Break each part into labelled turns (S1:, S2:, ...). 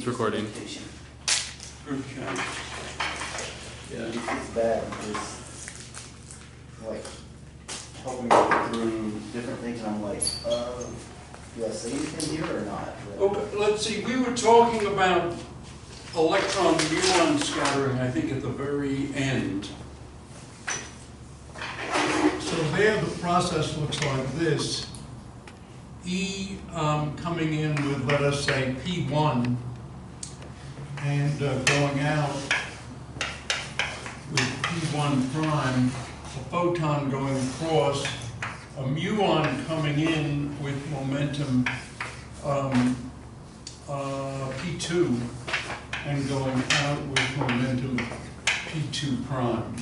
S1: It's recording.
S2: Okay.
S3: Yeah. It's bad because, like, helping go through different things, and I'm like, do I say anything here or not?
S2: Okay, let's see. We were talking about electron-muon scattering, I think, at the very end. So there the process looks like this. E coming in with, let us say, P1, and going out with P1 prime, a photon going across, a muon coming in with momentum P2 and going out with momentum P2 prime.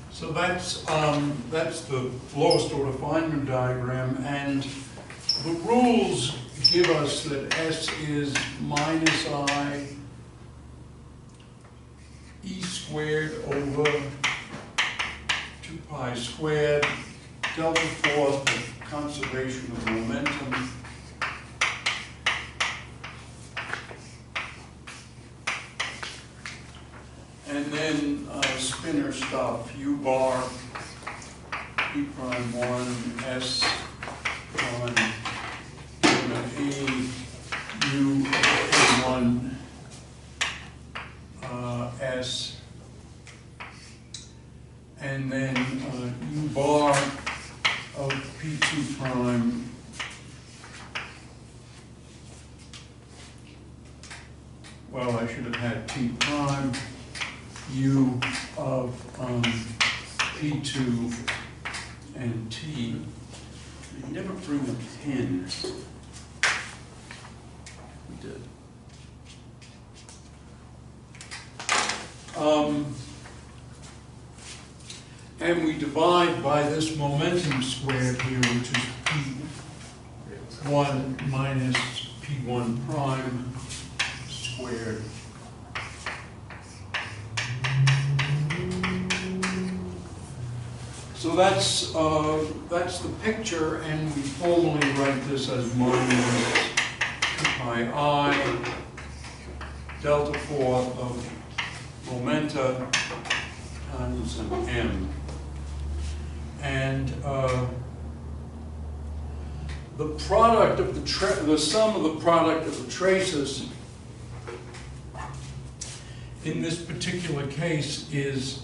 S2: So that's the lowest order Feynman diagram, and the rules give us that S is minus I E squared over 2 pi squared delta force of conservation of momentum and then spinner stuff, U bar, E prime 1, S prime, E, U, A1, S, and then U bar of P2 prime well, I should have had P prime, U of P2 and T. I never bring a pen.
S1: We did.
S2: And we divide by this momentum squared here, which is P1 minus P1 prime squared. So that's the picture, and we formally write this as minus 2 pi I delta 4 of momenta times an M. And the product of the sum of the product of the traces in this particular case is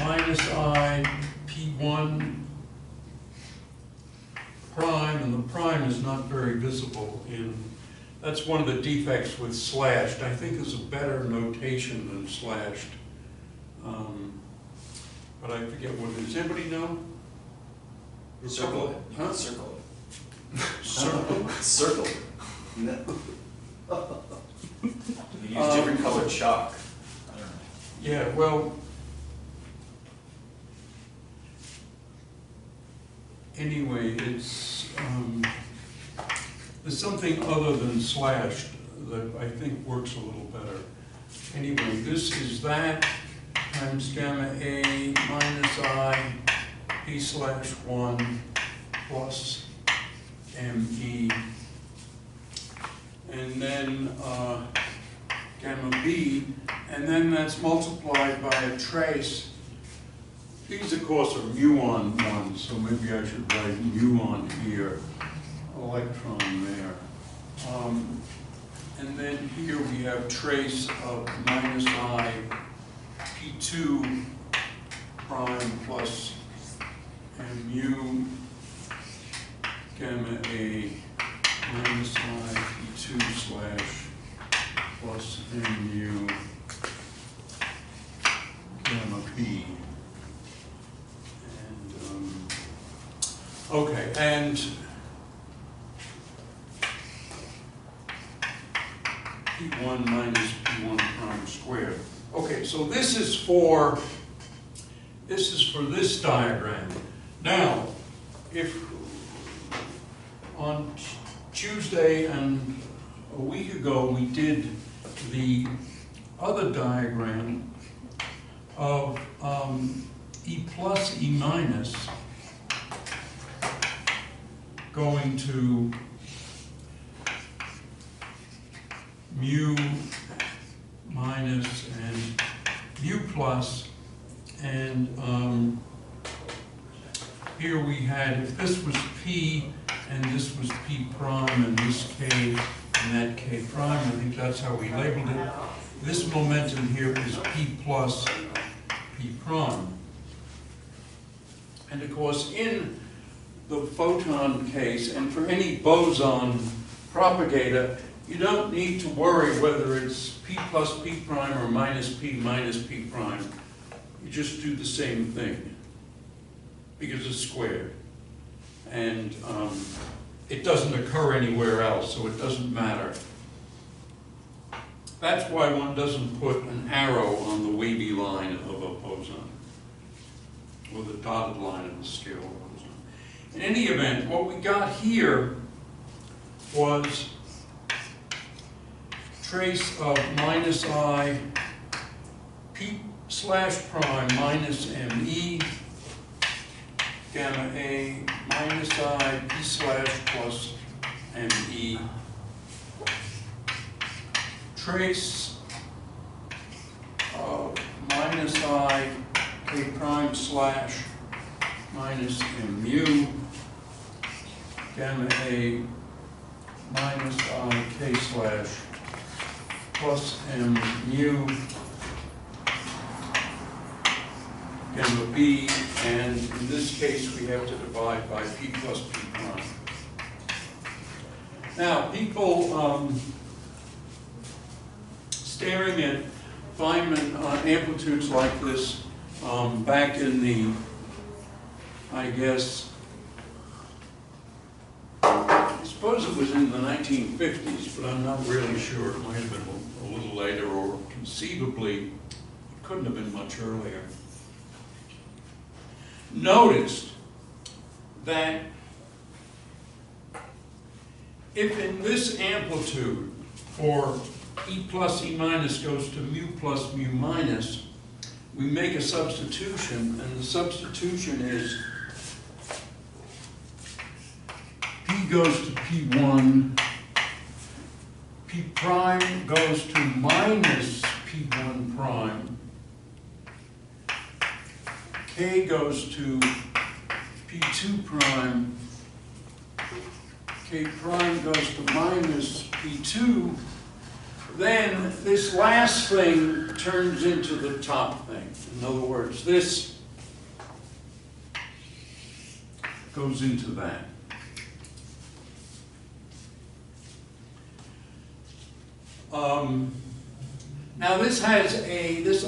S2: minus I P1 prime, and the prime is not very visible in, that's one of the defects with slashed. I think there's a better notation than slashed. But I forget what it is. Anybody know?
S4: Circle it.
S2: Huh?
S4: Circle it.
S2: Circle?
S4: Circle it. No. You use different colored chalk. I don't know.
S2: Yeah, well, anyway, it's, there's something other than slashed that I think works a little better. Anyway, this is that times gamma A minus I P slash 1 plus ME. And then gamma B, and then that's multiplied by a trace. These, of course, are muon ones, so maybe I should write muon here, electron there. And then here we have trace of minus I P2 prime plus mu gamma A minus I P2 slash plus mu gamma B. Okay, and P1 minus P1 prime squared. Okay, so this is for this diagram. Now, if on Tuesday and a week ago we did the other diagram of E plus E minus going to mu minus and mu plus, and here we had, if this was P and this was P prime and this K and that K prime, I think that's how we labeled it. This momentum here is P plus P prime. And of course, in the photon case, and for any boson propagator, you don't need to worry whether it's P plus P prime or minus P prime. You just do the same thing, because it's squared. And it doesn't occur anywhere else, so it doesn't matter. That's why one doesn't put an arrow on the wavy line of a boson, or the dotted line of the scale boson. In any event, what we got here was trace of minus I P slash prime minus ME gamma A minus I P slash plus ME trace of minus I K prime slash minus MU gamma A minus I K slash plus MU gamma B, and in this case we have to divide by P plus P prime. Now, people staring at Feynman amplitudes like this back in the, I guess, I suppose it was in the 1950s, but I'm not really sure. It might have been a little later, or conceivably, it couldn't have been much earlier. Noticed that if in this amplitude, for E plus E minus goes to mu plus mu minus, we make a substitution, and the substitution is P goes to P1, P prime goes to minus P1 prime, K goes to P2 prime, K prime goes to minus P2, then this last thing turns into the top thing. In other words, this goes into that. Now this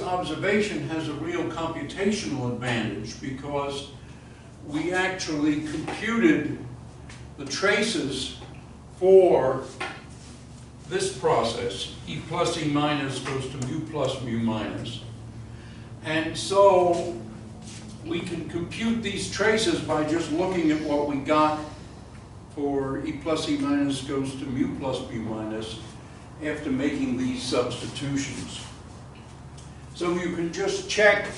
S2: observation has a real computational advantage, because we actually computed the traces for this process. E plus E minus goes to mu plus mu minus. And so we can compute these traces by just looking at what we got for E plus E minus goes to mu plus mu minus after making these substitutions. So you can just check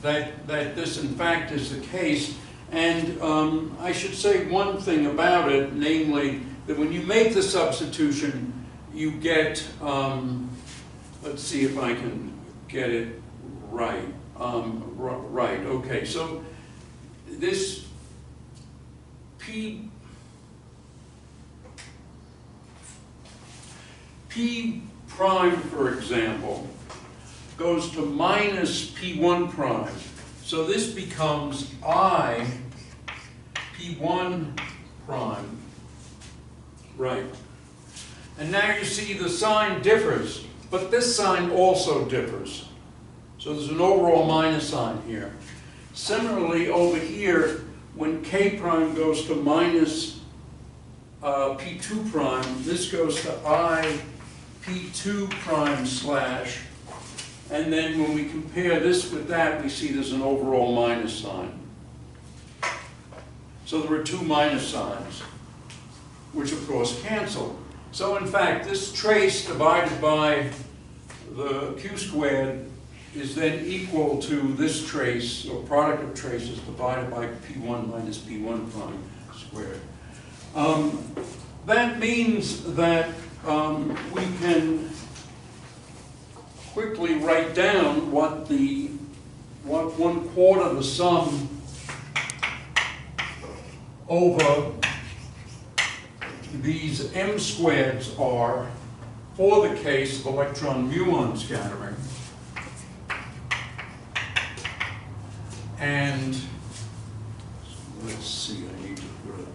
S2: that this in fact is the case. And I should say one thing about it, namely that when you make the substitution, you get, let's see if I can get it right. Right, okay, so this P prime, for example, goes to minus P1 prime. So this becomes I P1 prime, right? And now you see the sign differs, but this sign also differs. So there's an overall minus sign here. Similarly, over here, when K prime goes to minus P2 prime, this goes to I P2 prime slash, and then when we compare this with that, we see there's an overall minus sign. So there are two minus signs, which of course cancel. So in fact, this trace divided by the Q squared is then equal to this trace, or product of traces, divided by P1 minus P1 prime squared. that means that we can quickly write down what 1/4 the sum over these m squareds are for the case of electron-muon scattering. And let's see, I need to put it.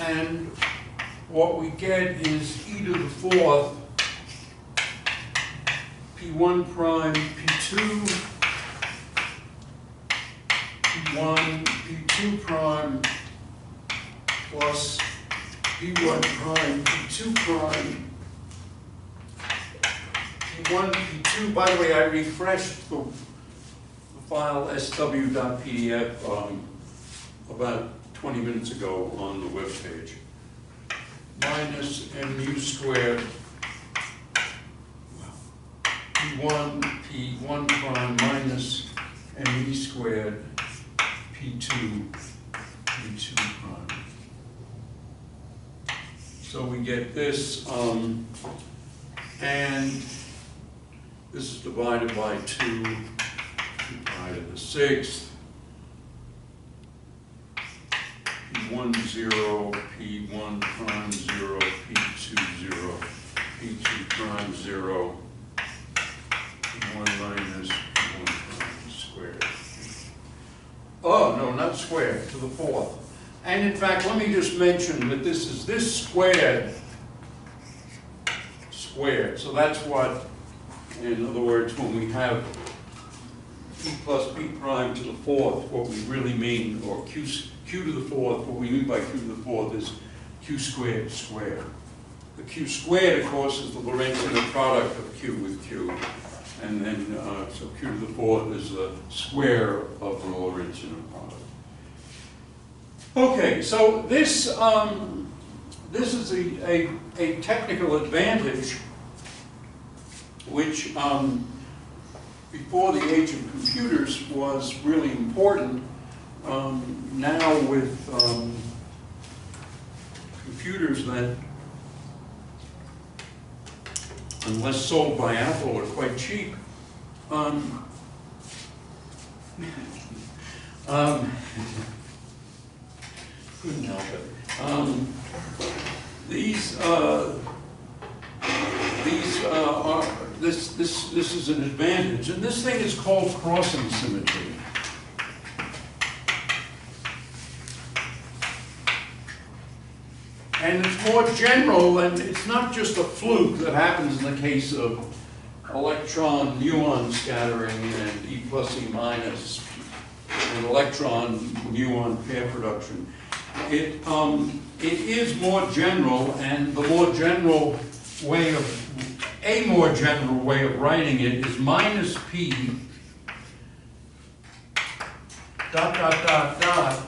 S2: And what we get is e to the 4th P1 prime, P2, P1, P2 prime, plus P1 prime, P2 prime, P1, P2. By the way, I refreshed the file sw.pdf about 20 minutes ago on the web page. Minus mu squared P1 prime minus me squared P2 prime. So we get this, and this is divided by 2 pi to the 6th. P1 0, P1 prime 0, P2 0, P2 prime 0, P1 minus P1 prime squared. Oh, no, not squared, to the 4th. And in fact, let me just mention that this is this squared. So that's what, in other words, when we have P plus P prime to the 4th, what we really mean, or Q to the 4th, what we mean by Q to the 4th is Q squared squared. The Q squared, of course, is the Lorentzian product of Q with Q. And then, so Q to the 4th is the square of the Lorentzian product. Okay, so this is a technical advantage which before the age of computers was really important. Now with computers that, unless sold by Apple, are quite cheap. Couldn't help it. This is an advantage, and this thing is called crossing symmetry. And it's more general, and it's not just a fluke that happens in the case of electron-muon scattering and E plus E minus and electron-muon pair production. It is more general, and the more general way of, a more general way of writing it is minus P dot dot dot dot.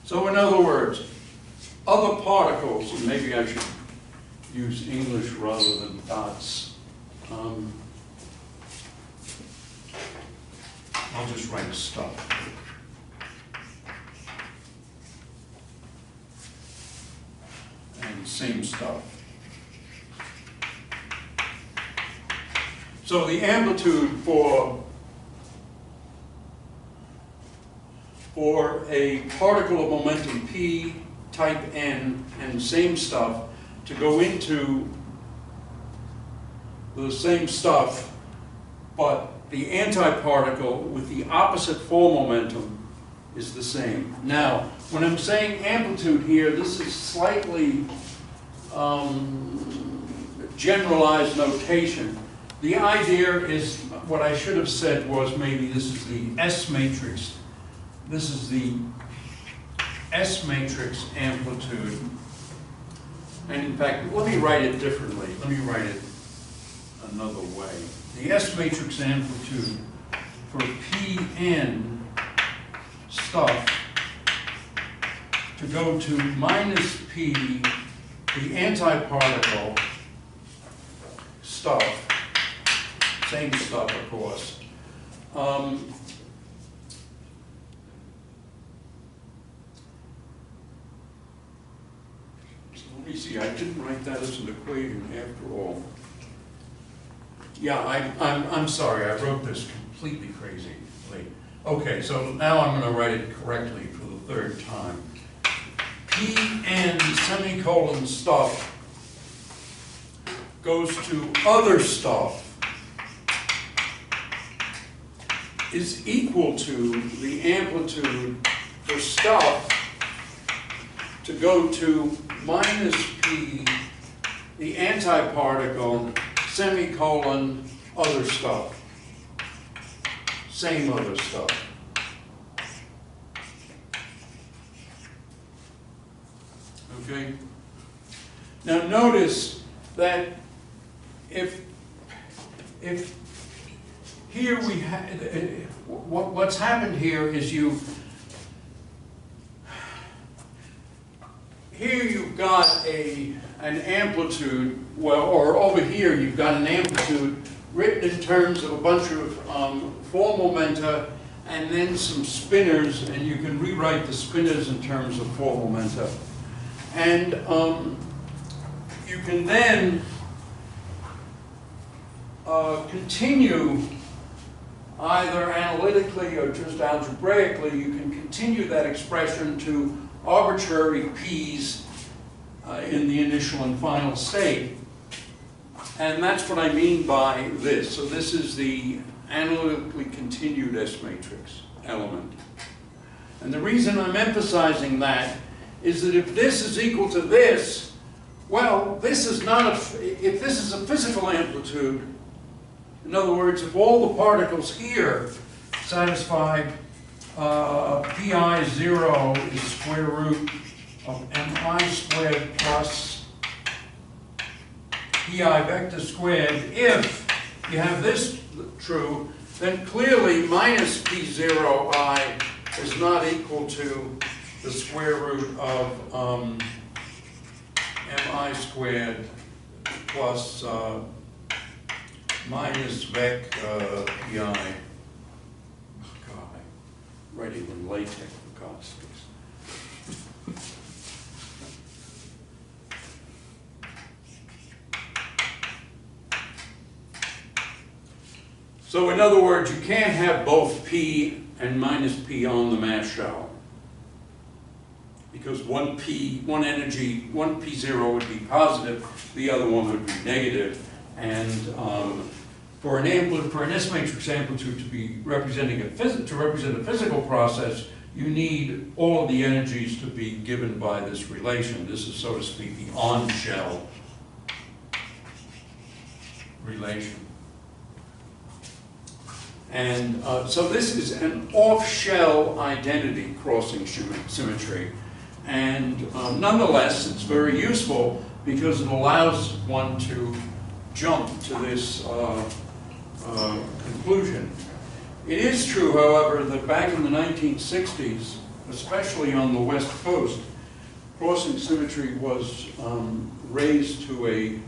S2: So in other words, other particles, and maybe I should use English rather than dots. I'll just write stuff. And same stuff. So the amplitude for a particle of momentum P, type N, and same stuff to go into the same stuff, but the antiparticle with the opposite four momentum is the same. Now, when I'm saying amplitude here, this is slightly generalized notation. The idea is, what I should have said was maybe this is the S matrix. This is the S matrix amplitude. And in fact, let me write it differently. Let me write it another way. The S matrix amplitude for Pn stuff to go to minus P, the antiparticle stuff, same stuff of course, So let me see, I didn't write that as an equation after all. Yeah, I'm sorry, I wrote this completely crazily. Okay, so now I'm going to write it correctly for the third time. Pn semicolon stuff goes to other stuff is equal to the amplitude for stuff to go to minus P, the antiparticle, semicolon, other stuff. Same other stuff. Okay? Now notice that if here we have, what's happened here is here you've got an amplitude, well, or over here you've got an amplitude written in terms of a bunch of four momenta and then some spinors, and you can rewrite the spinors in terms of four momenta. And you can then continue either analytically or just algebraically, you can continue that expression to arbitrary p's in the initial and final state. And that's what I mean by this. So this is the analytically continued S matrix element. And the reason I'm emphasizing that is that if this is equal to this, well, this is not if this is a physical amplitude, in other words, if all the particles here satisfy pi 0 is square root of mi squared plus pi vector squared, if you have this true, then clearly minus p0i is not equal to the square root of mi squared plus minus vec pi. God, I'm writing in LaTeX, for God's sakes. So in other words, you can't have both P and minus P on the mass shell. Because one energy, one P0 would be positive, the other one would be negative. And for an S matrix amplitude to be representing to represent a physical process, you need all of the energies to be given by this relation. This is, so to speak, the on-shell relation. And so this is an off-shell identity crossing symmetry. And nonetheless, it's very useful because it allows one to jump to this conclusion. It is true, however, that back in the 1960s, especially on the West Coast, crossing symmetry was raised to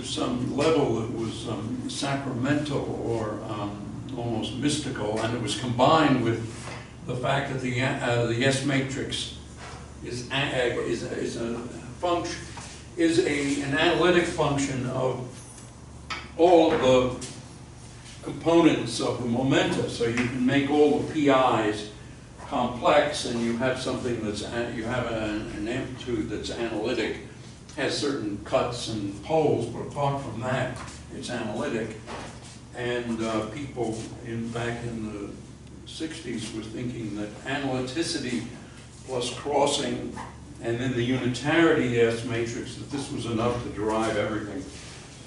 S2: some level that was sacramental or almost mystical, and it was combined with the fact that the S matrix is an analytic function of all of the components of the momenta. So you can make all the PIs complex, and you have something that's you have an amplitude that's analytic, has certain cuts and poles, but apart from that, it's analytic. And people back in the 60s were thinking that analyticity plus crossing and then the unitarity S matrix, that this was enough to derive everything.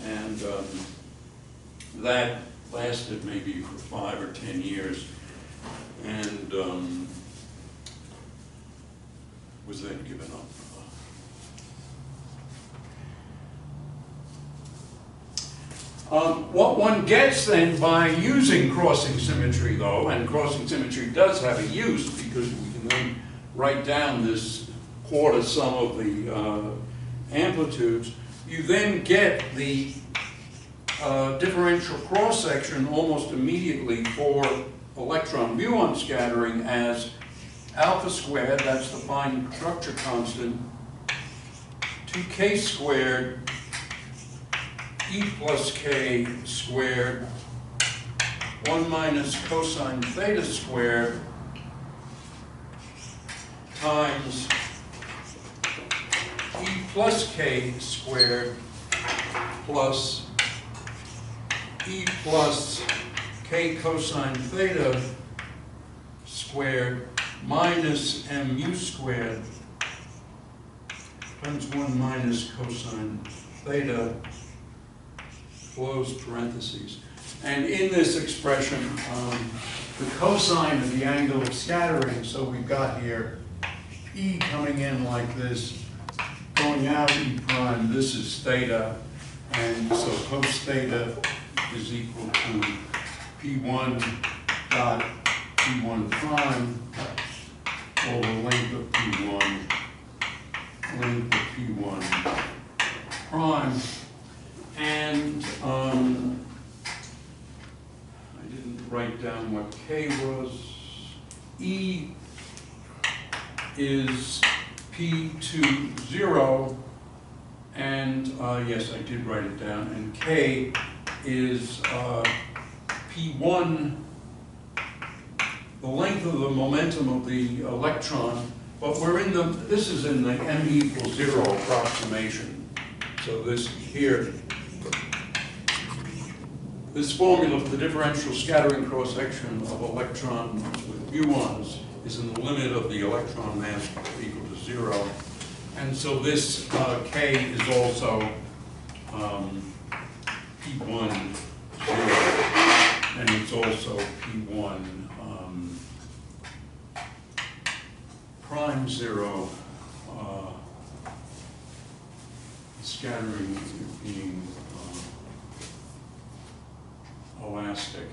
S2: And that lasted maybe for 5 or 10 years. And was then given up. What one gets then by using crossing symmetry, though, and crossing symmetry does have a use because we can then write down this quarter sum of the amplitudes, you then get the differential cross-section almost immediately for electron-muon scattering as alpha squared, that's the fine structure constant, 2k squared e plus k squared 1 minus cosine theta squared times e plus k squared plus e plus k cosine theta squared minus mu squared times 1 minus cosine theta close parentheses. And in this expression, the cosine of the angle of scattering, so we've got here E coming in like this, going out E prime, this is theta, and so cos theta is equal to P1 dot P1 prime over length of P1, length of P1 prime, and I didn't write down what K was. E is P20, and yes, I did write it down, and K is P1, the length of the momentum of the electron, but we're in the, this is in the m equals 0 approximation. So this here, this formula for the differential scattering cross-section of electrons with muons is in the limit of the electron mass equal to 0. And so this K is also P1 0, and it's also P1 prime 0, scattering being elastic.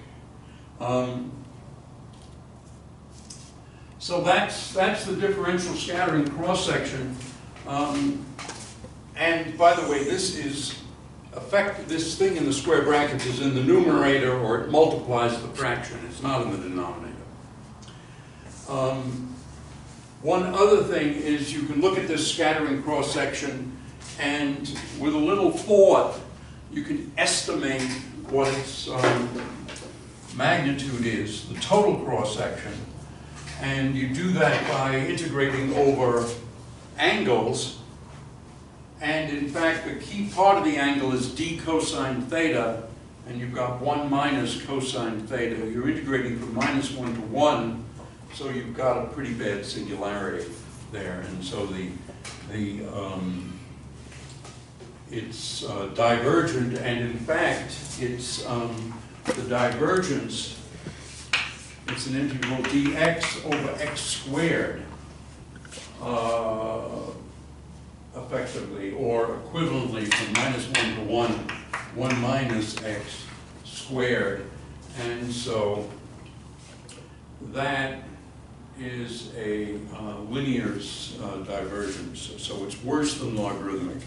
S2: So that's the differential scattering cross-section. And by the way, this is this thing in the square brackets is in the numerator, or it multiplies the fraction. It's not in the denominator. One other thing is you can look at this scattering cross-section, and with a little thought, you can estimate what its magnitude is, the total cross-section. And you do that by integrating over angles. And in fact, the key part of the angle is d cosine theta, and you've got 1 minus cosine theta. You're integrating from -1 to 1, so you've got a pretty bad singularity there. And so it's divergent, and in fact, it's the divergence. It's an integral dx over x squared, effectively, or equivalently from -1 to 1, 1 minus x squared. And so that is a linear divergence, so it's worse than logarithmic.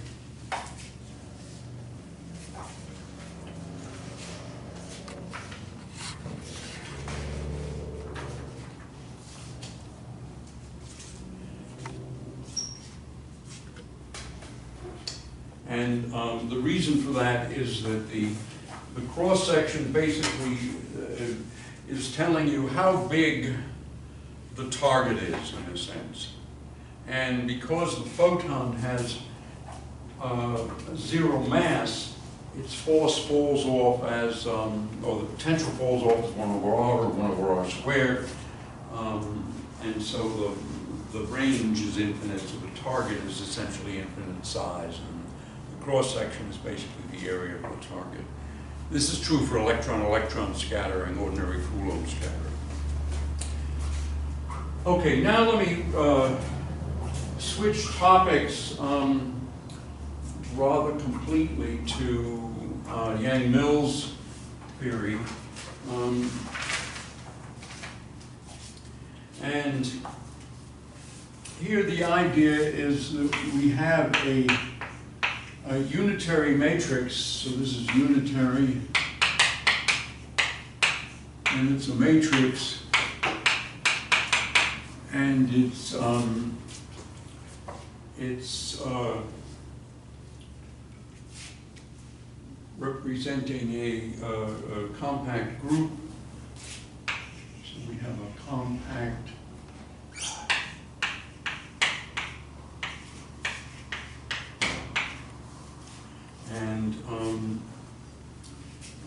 S2: And the reason for that is that the cross-section basically is telling you how big the target is, in a sense. And because the photon has 0 mass, its force falls off as, or the potential falls off as 1 over r, or 1 over r squared. And so the range is infinite, so the target is essentially infinite size. Cross-section is basically the area of the target. This is true for electron-electron scattering, ordinary Coulomb scattering. Okay, now let me switch topics rather completely to Yang-Mills theory. And here the idea is that we have a a unitary matrix, so this is unitary, and it's a matrix, and it's representing a compact group. So we have a compact and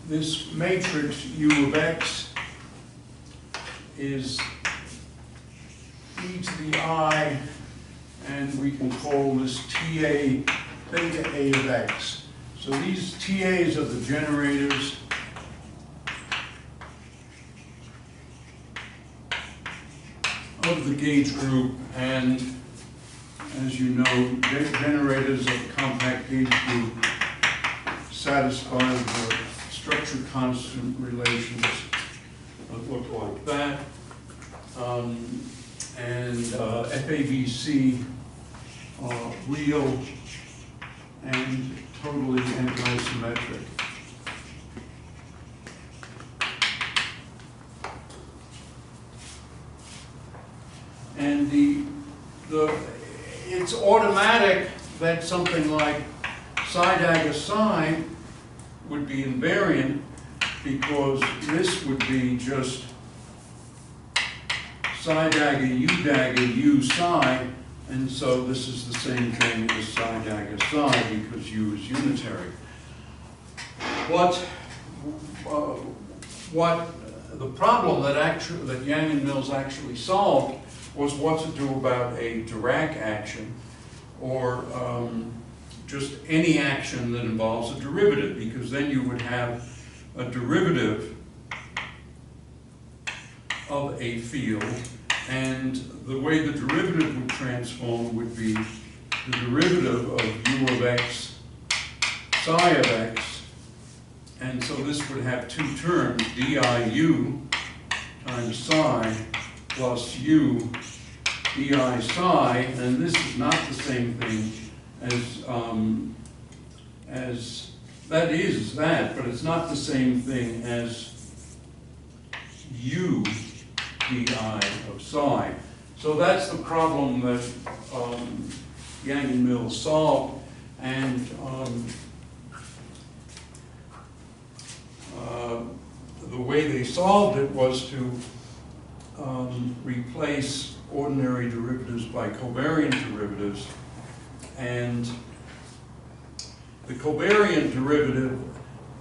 S2: this matrix U of X is e to the I, and we can call this TA theta A of X. So these TAs are the generators. Of the gauge group, and as you know, generators of the compact gauge group satisfy the structure constant relations that look like that. And FABC are real and totally anti-symmetric. And it's automatic that something like psi dagger psi would be invariant, because this would be just psi dagger u psi, and so this is the same thing as psi dagger psi because u is unitary. What the problem that Yang and Mills actually solved was what to do about a Dirac action, or just any action that involves a derivative, because then you would have a derivative of a field, and the way the derivative would transform would be the derivative of u of x psi of x, and so this would have two terms, diu times psi plus u di psi, and this is not the same thing as that is that, but it's not the same thing as u di of psi. So that's the problem that Yang and Mills solved, and the way they solved it was to replace ordinary derivatives by covariant derivatives, and the covariant derivative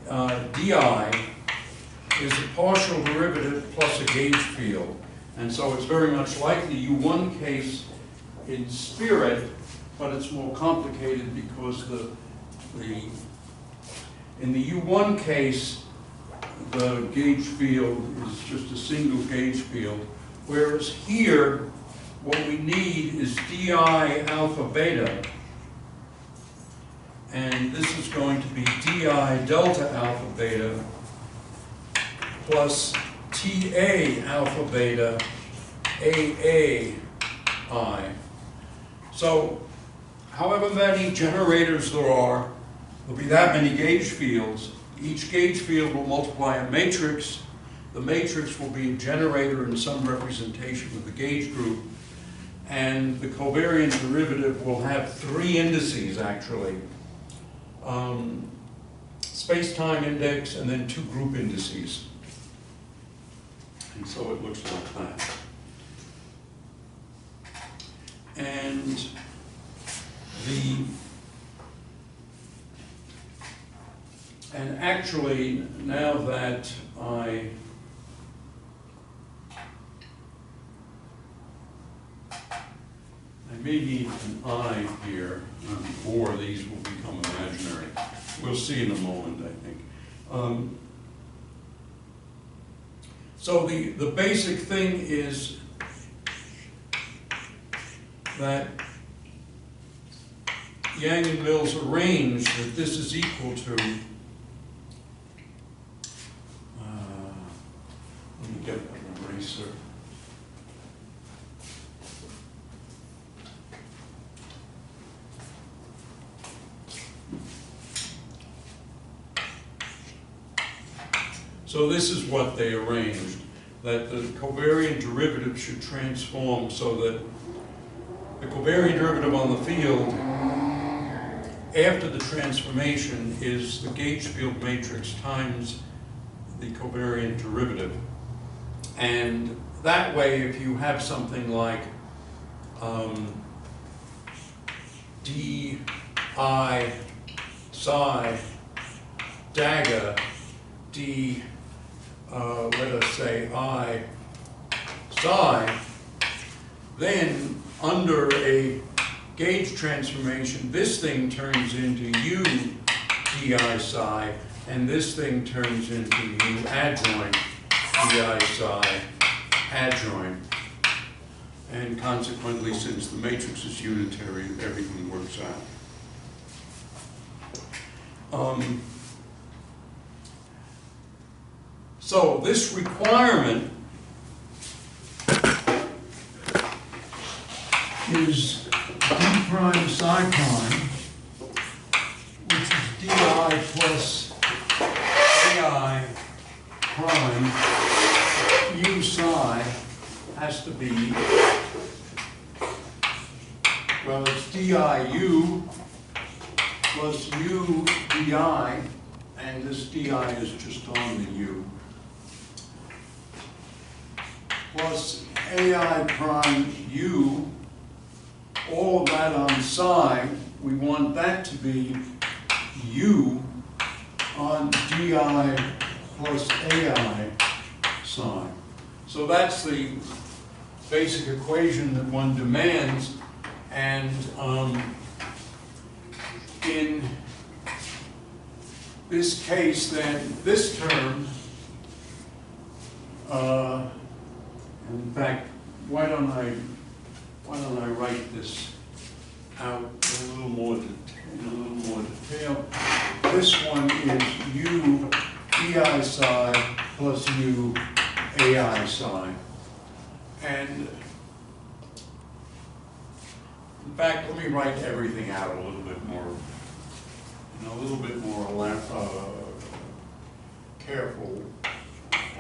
S2: di is a partial derivative plus a gauge field, and so it's very much like the U1 case in spirit, but it's more complicated because in the U1 case the gauge field is just a single gauge field, whereas here what we need is di alpha beta, and this is going to be di delta alpha beta plus Ta alpha beta Aa I. So however many generators there are, there'll be that many gauge fields. Each gauge field will multiply a matrix. The matrix will be a generator in some representation of the gauge group, and the covariant derivative will have three indices actually. Space-time index and then two group indices. And so it looks like that. And actually, now that I may need an I here, or these will become imaginary. We'll see in a moment, I think. So the basic thing is that Yang and Mills arranged that this is equal to, let me get an eraser. So this is what they arranged, that the covariant derivative should transform so that the covariant derivative on the field after the transformation is the gauge field matrix times the covariant derivative. And that way, if you have something like d I psi dagger d, let us say I psi, then under a gauge transformation, this thing turns into u di psi, and this thing turns into u adjoint di psi adjoint. And consequently, since the matrix is unitary, everything works out. So this requirement is d prime psi prime, which is di plus ai prime u psi has to be, well, it's diu plus u di, and this di is just on the u, plus ai prime u, all of that on psi, we want that to be u on di plus ai psi. So that's the basic equation that one demands, and in this case, then this term, in fact, why don't I write this out in a little more detail. This one is u di psi plus u ai psi. And in fact, let me write everything out a little bit more, in a little bit more careful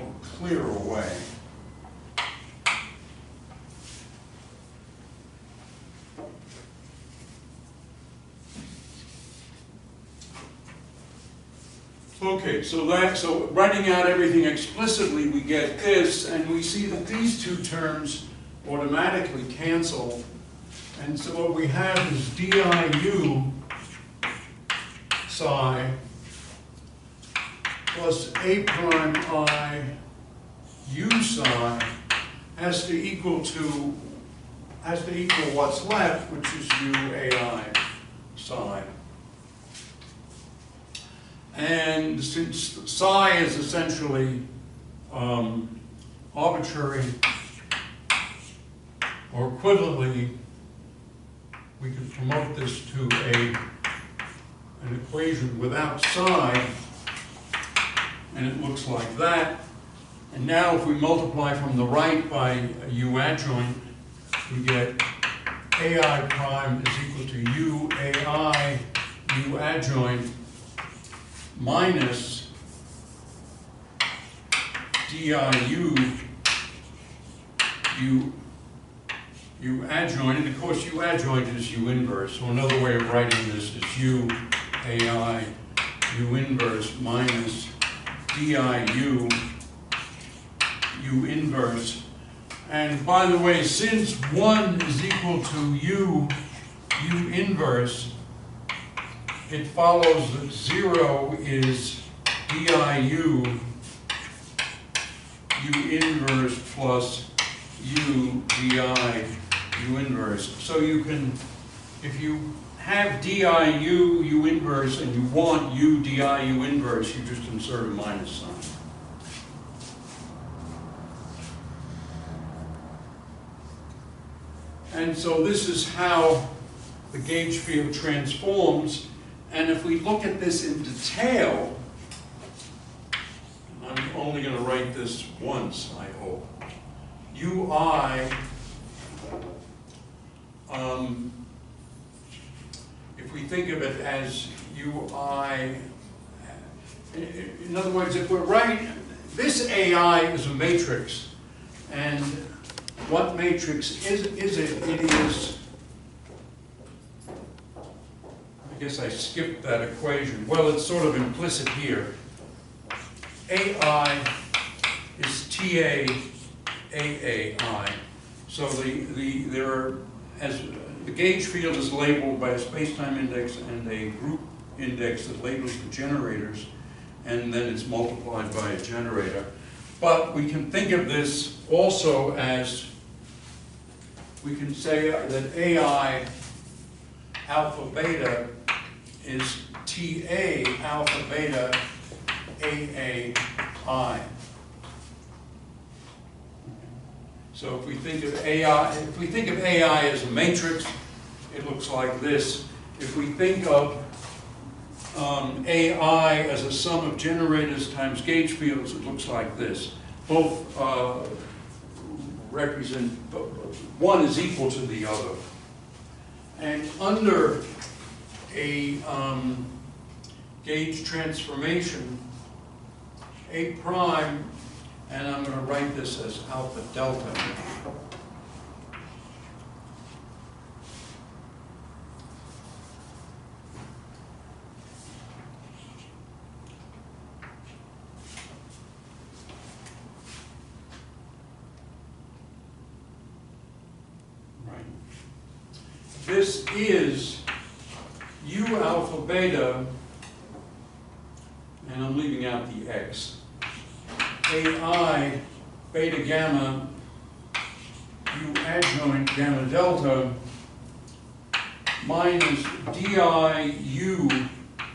S2: or clearer way. Okay, so writing out everything explicitly, we get this, and we see that these two terms automatically cancel. And so what we have is diu psi plus a prime I u psi has to equal what's left, which is u ai psi. And since psi is essentially arbitrary, or equivalently, we can promote this to an equation without psi, and it looks like that. And now if we multiply from the right by u adjoint, we get ai prime is equal to u ai u adjoint minus diu u adjoint, and of course u adjoint is u inverse, so another way of writing this is u ai u inverse minus diu u inverse. And by the way, since 1 is equal to u inverse, it follows that 0 is diu u inverse plus u di u inverse. So you can, if you have diu u inverse and you want u di u inverse, you just insert a minus sign. And so this is how the gauge field transforms. And if we look at this in detail, I'm only going to write this once, I hope. Ui, if we think of it as Ui, in other words, if we're right, this AI is a matrix, and what matrix is it? It is, I guess I skipped that equation. Well, it's sort of implicit here. AI is TA AAI. So there are, as the gauge field is labeled by a space-time index and a group index that labels the generators, and then it's multiplied by a generator. But we can think of this also as, we can say that AI alpha beta is TA alpha beta AAI. So if we think of AI as a matrix, it looks like this. If we think of AI as a sum of generators times gauge fields, it looks like this. Both represent, one is equal to the other. And under a gauge transformation, A prime, and I'm going to write this as alpha delta. Right. This is U alpha beta, and I'm leaving out the X. AI beta gamma U adjoint gamma delta minus DI U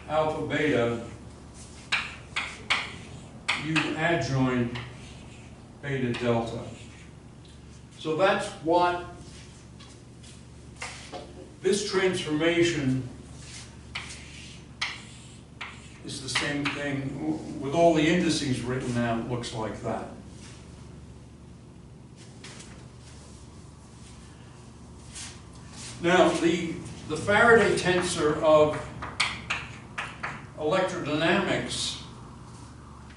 S2: alpha beta U adjoint beta delta. So that's what this transformation is. The same thing with all the indices written out, looks like that. Now the Faraday tensor of electrodynamics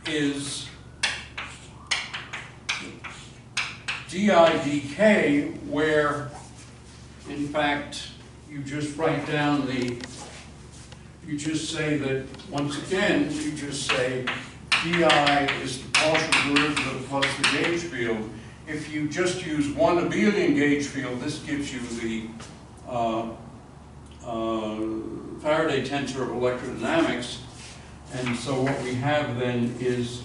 S2: is di dk, where in fact you just write down you just say that, once again, you just say di is the partial derivative plus the gauge field. If you just use one abelian gauge field, this gives you the Faraday tensor of electrodynamics. And so what we have then is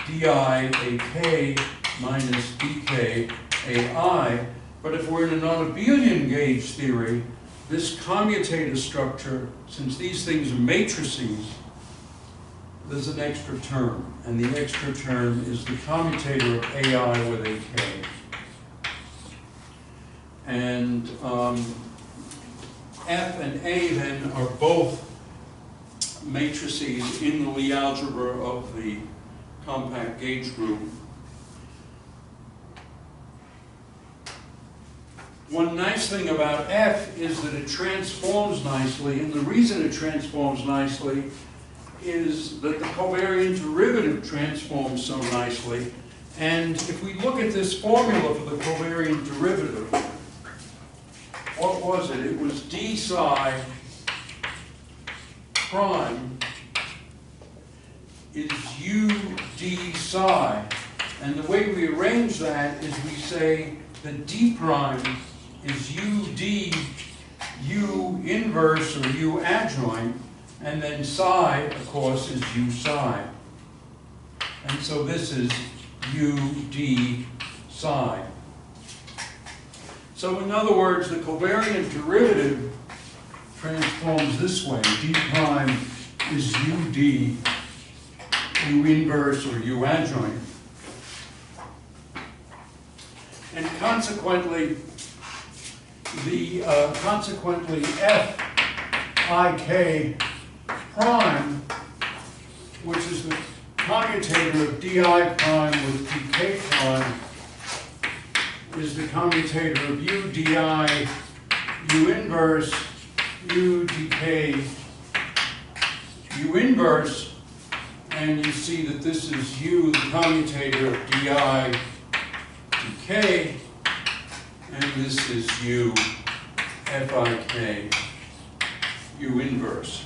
S2: di ak minus dk ai. But if we're in a non-abelian gauge theory, this commutator structure, since these things are matrices, there's an extra term, and the extra term is the commutator of AI with AK. And F and A then are both matrices in the Lie algebra of the compact gauge group. One nice thing about F is that it transforms nicely, and the reason it transforms nicely is that the covariant derivative transforms so nicely. And if we look at this formula for the covariant derivative, what was it? It was d psi prime is u d psi. And the way we arrange that is we say that d prime is ud u inverse or u adjoint, and then psi, of course, is u psi. And so this is ud psi. So in other words, the covariant derivative transforms this way. D prime is ud u inverse or u adjoint. And consequently, F ik prime, which is the commutator of di prime with dk prime, is the commutator of u di u inverse u dk u inverse, And you see that this is u, the commutator of di dk, and this is u fik u inverse.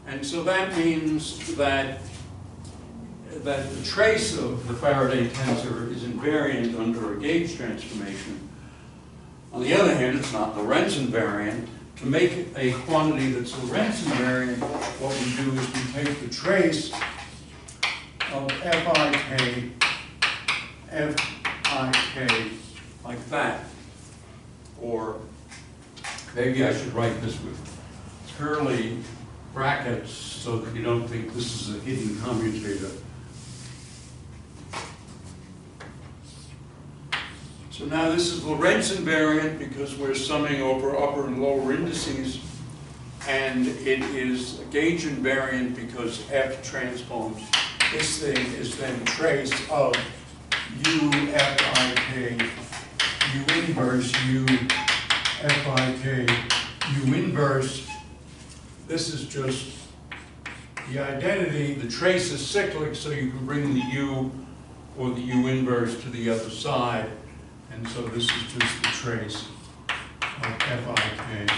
S2: And so that means that the trace of the Faraday tensor is invariant under a gauge transformation. On the other hand, it's not Lorentz invariant. To make a quantity that's Lorentz invariant, what we do is we take the trace of fik like that. Or maybe I should write this with curly brackets so that you don't think this is a hidden commutator. So now this is Lorentz invariant because we're summing over upper and lower indices, and it is gauge invariant because F transforms. This thing is then trace of U fik U inverse U fik U inverse. This is just the identity. The trace is cyclic, so you can bring the U or the U inverse to the other side. And so this is just the trace of fik.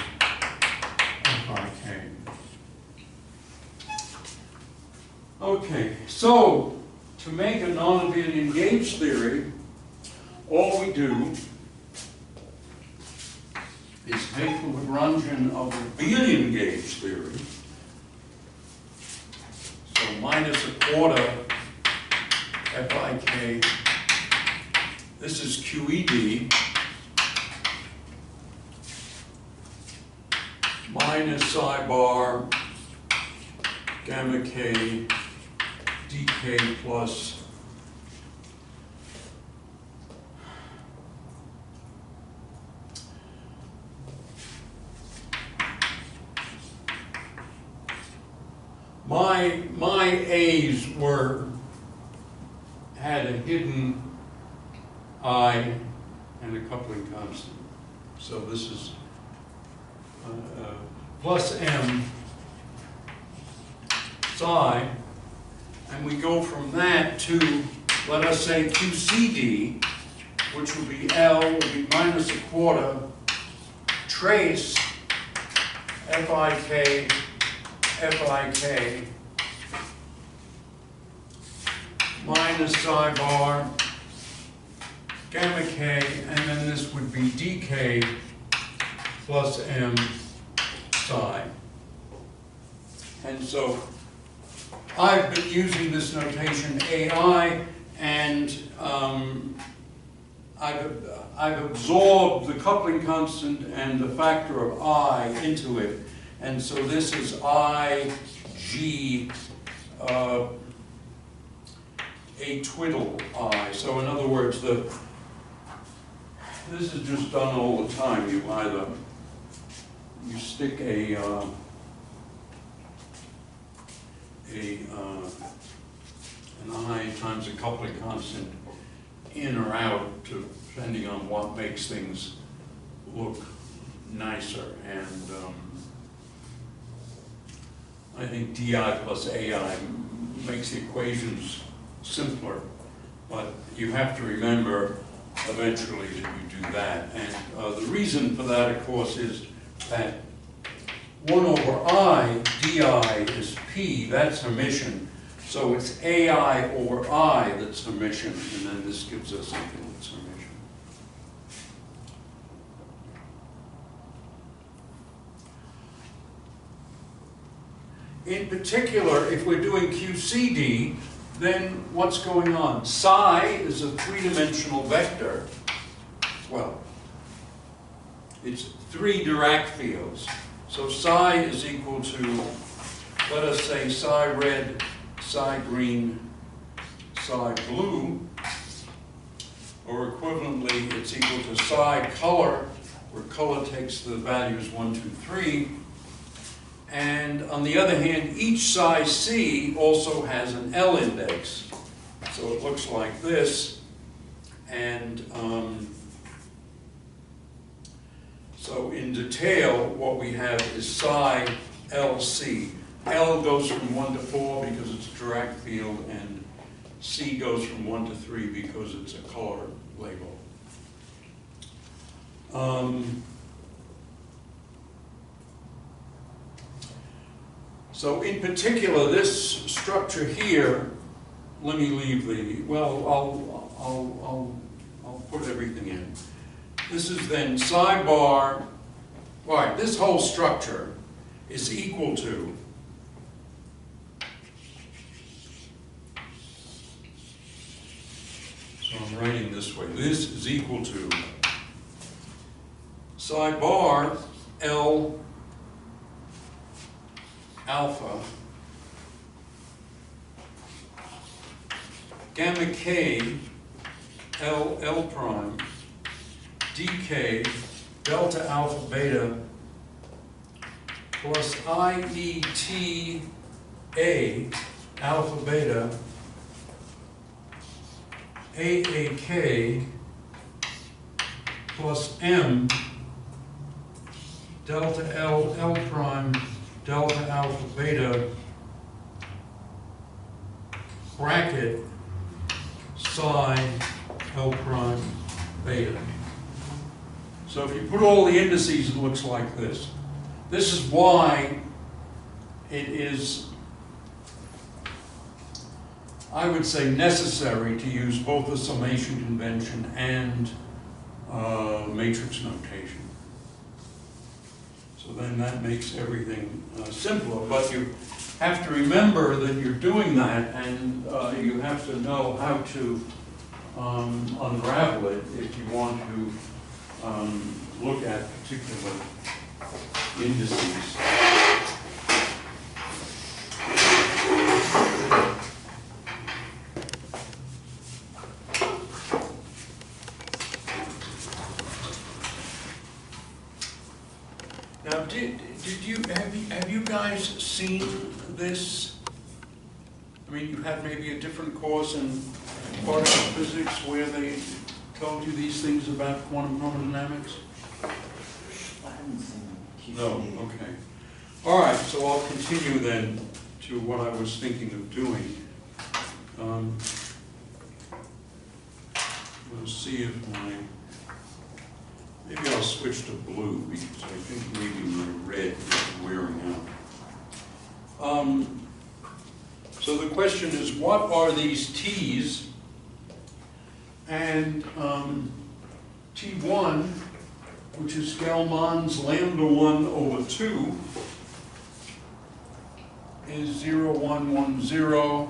S2: Okay, so to make a non-abelian gauge theory, all we do is take the Lagrangian of abelian gauge theory, so minus a quarter fik. This is QED minus psi bar gamma k dk plus my A's had a hidden I and a coupling constant. So this is plus m psi, and we go from that to, let us say, QCD, which will be L, will be minus a quarter, trace fik minus psi bar gamma k, and then this would be dk plus m psi. And so I've been using this notation AI, and I've absorbed the coupling constant and the factor of I into it. And so this is I, G, a twiddle I. So in other words, this is just done all the time. You stick an I times a coupling constant in or out, depending on what makes things look nicer. And I think DI plus AI makes the equations simpler, but you have to remember eventually that you do that. And the reason for that, of course, is that 1 over I, DI is P, that's Hermitian. So it's AI over I that's Hermitian, and then this gives us something that's Hermitian. In particular, if we're doing QCD, then what's going on? Psi is a three-dimensional vector. Well, it's 3 Dirac fields. So psi is equal to, let us say, psi red, psi green, psi blue, or equivalently, it's equal to psi color, where color takes the values 1, 2, 3. And on the other hand, each psi c also has an L index. So it looks like this. And so in detail, what we have is psi LC. L goes from 1 to 4 because it's a Dirac field, and C goes from 1 to 3 because it's a color label. So in particular, this structure here, let me leave the, well, I'll put everything in. This is then psi bar, all right, this whole structure is equal to so I'm writing this way. This is equal to psi bar L alpha gamma k L prime dk delta alpha beta plus IET A alpha beta AAK plus M delta L prime delta alpha beta bracket psi L prime beta. So if you put all the indices, it looks like this. This is why it is, I would say, necessary to use both the summation convention and matrix notation. So then that makes everything simpler, but you have to remember that you're doing that, and you have to know how to unravel it if you want to look at particular indices. Now, have you guys seen this? I mean, you had maybe a different course in particle physics where they told you these things about quantum chromodynamics?
S3: I haven't seen QCD.
S2: No, okay. All right, so I'll continue then to what I was thinking of doing. We'll see if maybe I'll switch to blue because I think maybe my red is wearing out. So the question is, what are these T's? And T1, which is Gell-Mann's lambda 1 over 2, is 0, 1, 1, 0,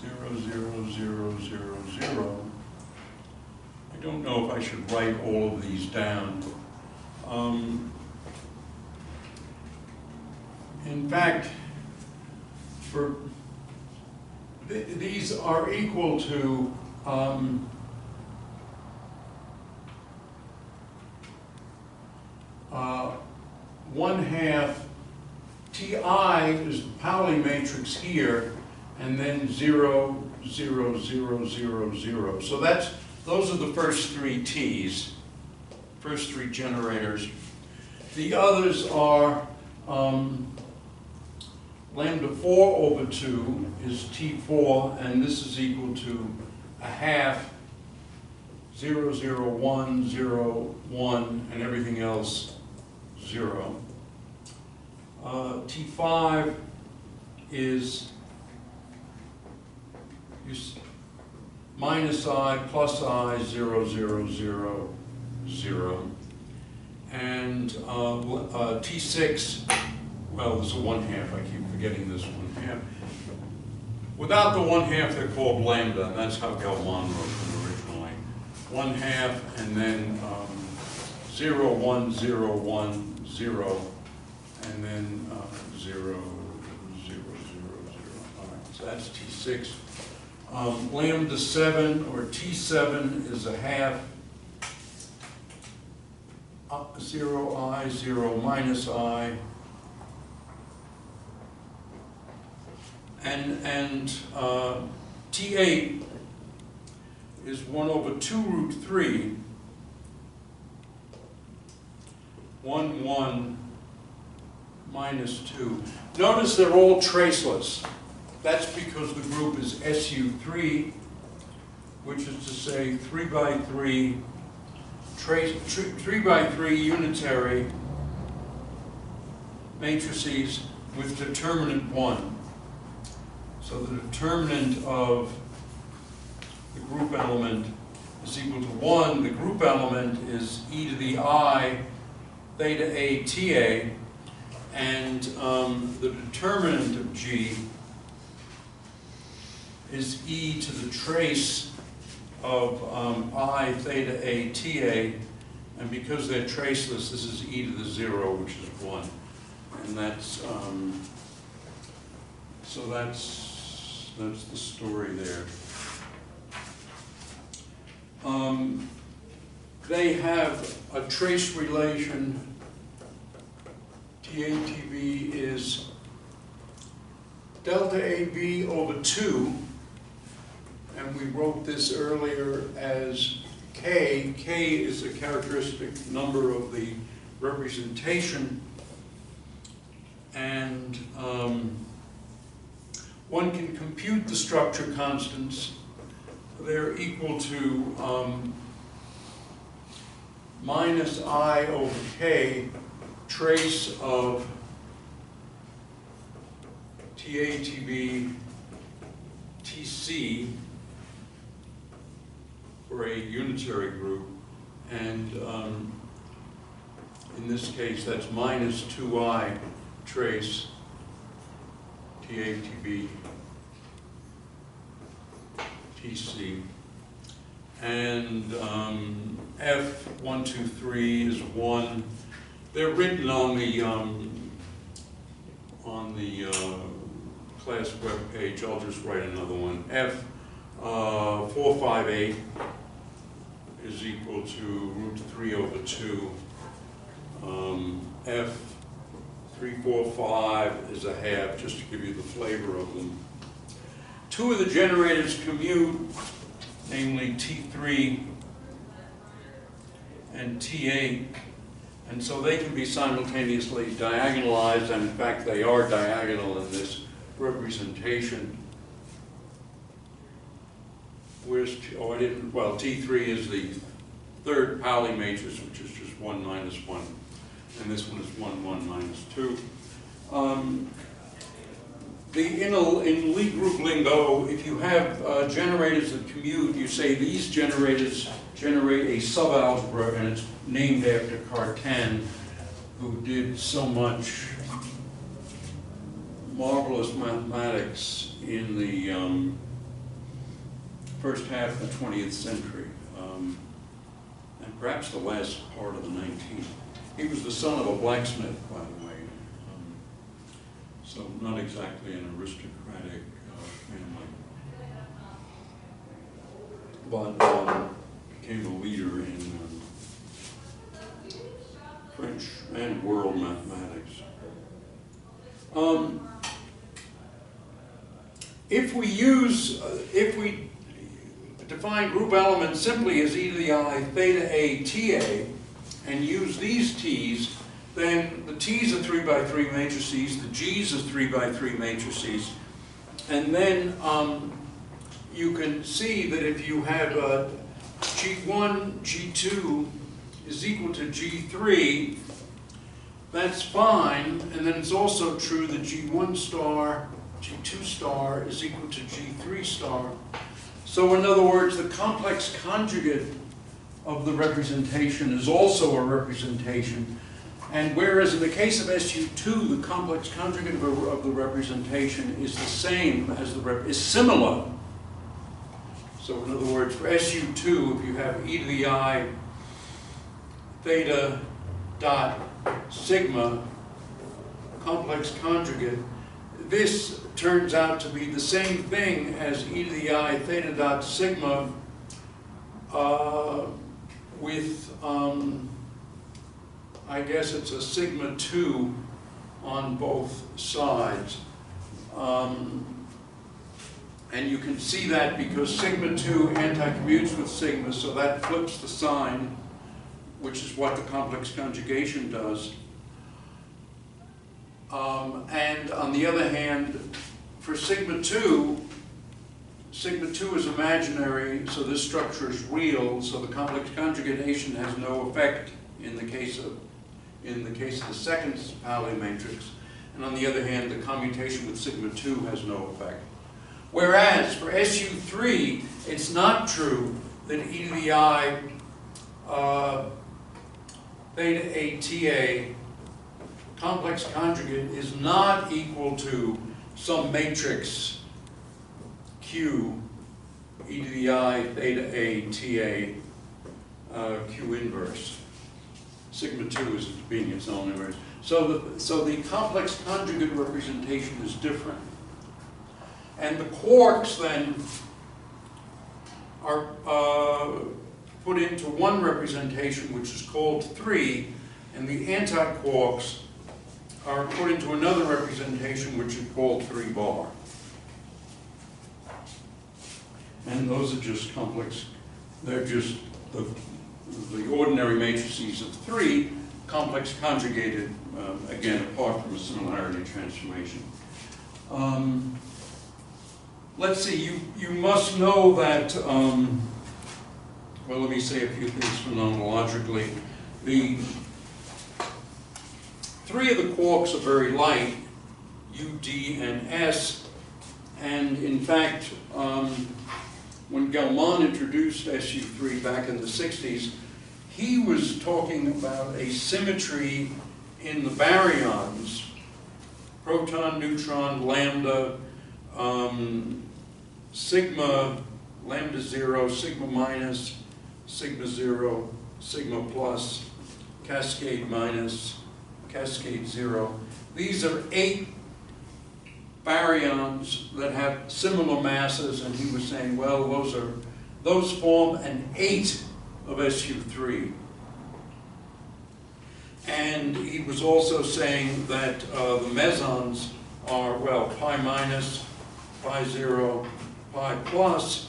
S2: 0, 0, 0, 0, 0. I don't know if I should write all of these down. In fact, for these are equal to 1/2 Ti is the Pauli matrix here, and then 0, 0, 0, 0, 0. So those are the first three T's, first three generators. The others are lambda 4 over 2 is T4, and this is equal to 1/2 0, 0, 1, 0, 1, and everything else 0. T5 is minus I plus I 0, 0, 0, 0. And T6, well, there's a 1/2, I keep forgetting this 1/2. Without the 1/2, they're called lambda, and that's how Gell-Mann wrote them originally. 1/2, and then 0, 1, 0, 1, 0, and then 0, 0, 0, 0. All right, so that's T6. Lambda 7, or T7, is 1/2 0 I, 0 minus I, and T8 is 1 over 2 root 3, 1, 1, minus 2. Notice they're all traceless. That's because the group is SU3, which is to say 3 by 3 unitary matrices with determinant 1. So the determinant of the group element is equal to 1. The group element is e to the I theta A Ta, and the determinant of G is e to the trace of I theta A Ta, and because they're traceless, this is e to the 0, which is 1. And that's, so that's the story there. They have a trace relation. TATB is delta AB over 2, and we wrote this earlier as K. K is a characteristic number of the representation, and one can compute the structure constants. They're equal to minus I over K trace of TATB TC for a unitary group, and in this case that's minus 2I trace TATB TC, and F1, 2, 3 is 1. They're written on the class web page. I'll just write another one. F 4, 5, 8 is equal to root 3 over 2. F 3, 4, 5 is a half, just to give you the flavor of them. Two of the generators commute, namely T3 and T8, and so they can be simultaneously diagonalized, and in fact they are diagonal in this representation. Where's, oh I didn't, well T3 is the third Pauli matrix, which is just 1 minus 1, and this one is 1, 1 minus 2. In Lie group lingo, if you have generators that commute, you say these generators generate a subalgebra, and it's named after Cartan, who did so much marvelous mathematics in the first half of the 20th century, and perhaps the last part of the 19th. He was the son of a blacksmith, by the way. So not exactly an aristocratic family, but became a leader in French and world mathematics. If we define group elements simply as e to the I theta A Ta and use these T's, then the T's are 3 by 3 matrices, the G's are 3 by 3 matrices, and then you can see that if you have G1, G2 is equal to G3, that's fine, and then it's also true that G1 star, G2 star is equal to G3 star. So in other words, the complex conjugate of the representation is also a representation. And whereas in the case of SU2, the complex conjugate of the representation is the same as is similar. So in other words, for SU2, if you have e to the I theta dot sigma complex conjugate, this turns out to be the same thing as e to the I theta dot sigma with I guess it's a sigma 2 on both sides. And you can see that because sigma 2 anti-commutes with sigma, so that flips the sign, which is what the complex conjugation does. And on the other hand, for sigma 2 is imaginary, so this structure is real, so the complex conjugation has no effect in the case of the second Pauli matrix. And on the other hand, the commutation with sigma 2 has no effect. Whereas for SU3, it's not true that e to the I beta ATA complex conjugate is not equal to some matrix Q e to the I beta ATA Q inverse. Sigma 2 is being its own inverse. So the complex conjugate representation is different. And the quarks then are put into one representation, which is called 3, and the anti-quarks are put into another representation, which is called 3 bar. And those are just complex, they're just the ordinary matrices of 3, complex conjugated, again, apart from a similarity transformation. Let's see, you must know that, well, let me say a few things phenomenologically. The 3 of the quarks are very light, U, D, and S, and in fact, when Gell-Mann introduced SU3 back in the 60s, he was talking about a symmetry in the baryons, proton, neutron, lambda, sigma, lambda 0, sigma minus, sigma 0, sigma plus, cascade minus, cascade 0. These are 8 baryons that have similar masses, and he was saying, well, those form an 8 of SU3. And he was also saying that the mesons are, well, pi minus, pi 0, pi plus,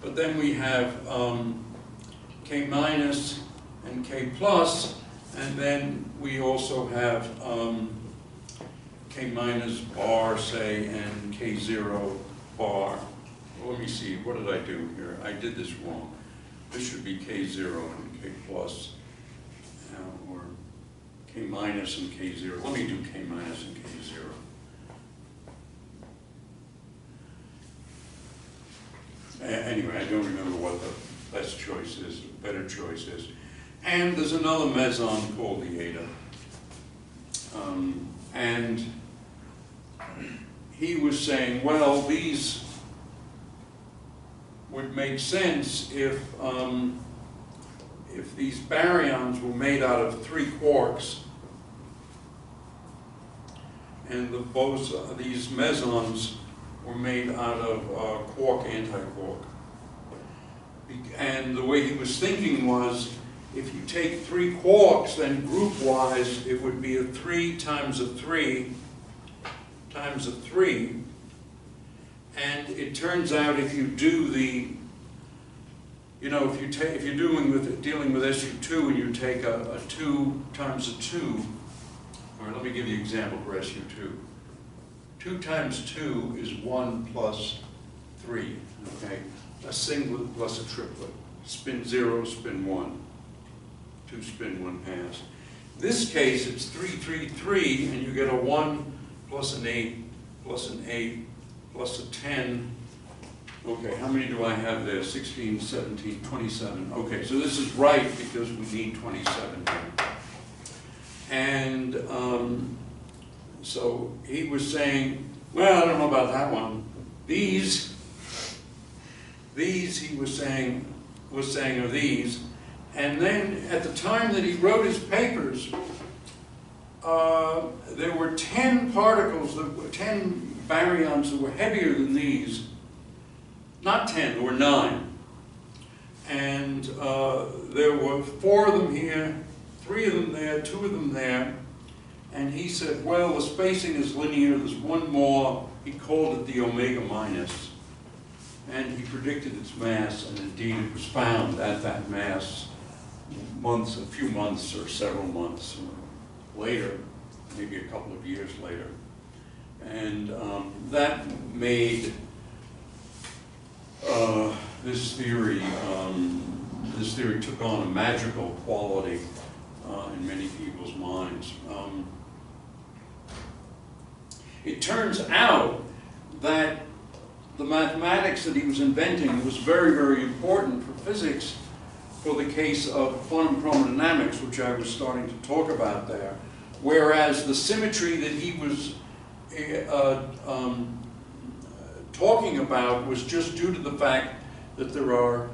S2: but then we have K minus and K plus, and then we also have K minus bar, say, and K0 bar. Well, let me see, what did I do here? I did this wrong. This should be K0 and K plus, or K minus and K0. Let me do K minus and K0. Anyway, I don't remember what the best choice is, better choice is. And there's another meson called the eta. And he was saying, well, these would make sense if these baryons were made out of 3 quarks, and these mesons were made out of quark anti-quark. And the way he was thinking was, if you take 3 quarks, then group-wise, it would be a 3 times a 3 times a 3. And it turns out if you do the, you know, if you're dealing with SU2 and you take a 2 times a 2, or let me give you an example for SU2. 2 times 2 is 1 plus 3, okay? A singlet plus a triplet. Spin 0, spin 1. 2 spin, 1 pass. In this case, it's 3, 3, 3, and you get a 1 plus an 8 plus an 8 plus a 10. Okay, how many do I have there? 16, 17, 27. Okay, so this is right because we need 27 here. And so he was saying, well, I don't know about that one. These he was saying are these. And then at the time that he wrote his papers, there were 10 particles, 10 baryons that were heavier than these. Not 10, there were 9. And there were 4 of them here, 3 of them there, 2 of them there. And he said, well, the spacing is linear, there's one more. He called it the omega minus. And he predicted its mass, and indeed it was found at that mass a few months or several months later. maybe a couple of years later. And that made this theory took on a magical quality in many people's minds. It turns out that the mathematics that he was inventing was very, very important for physics for the case of quantum chromodynamics, which I was starting to talk about there, whereas the symmetry that he was talking about was just due to the fact that there are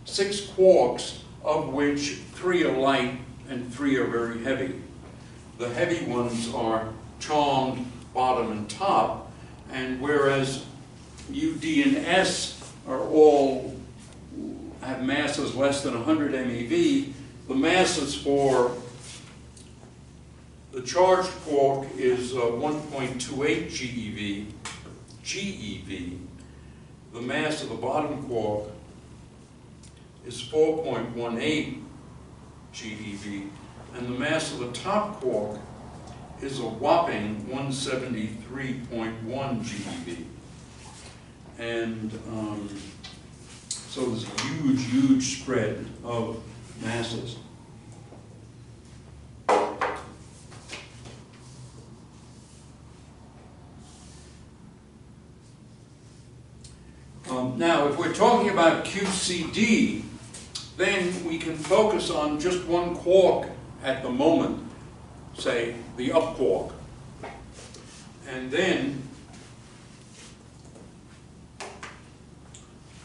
S2: 6 quarks, of which 3 are light and 3 are very heavy. The heavy ones are charmed bottom and top, and whereas U, D, and S are all have masses less than 100 MeV, the masses for the charged quark is 1.28 GeV. The mass of the bottom quark is 4.18 GeV, and the mass of the top quark is a whopping 173.1 GeV. And so there's a huge, huge spread of masses. Now, if we're talking about QCD, then we can focus on just one quark at the moment, say the up quark. And then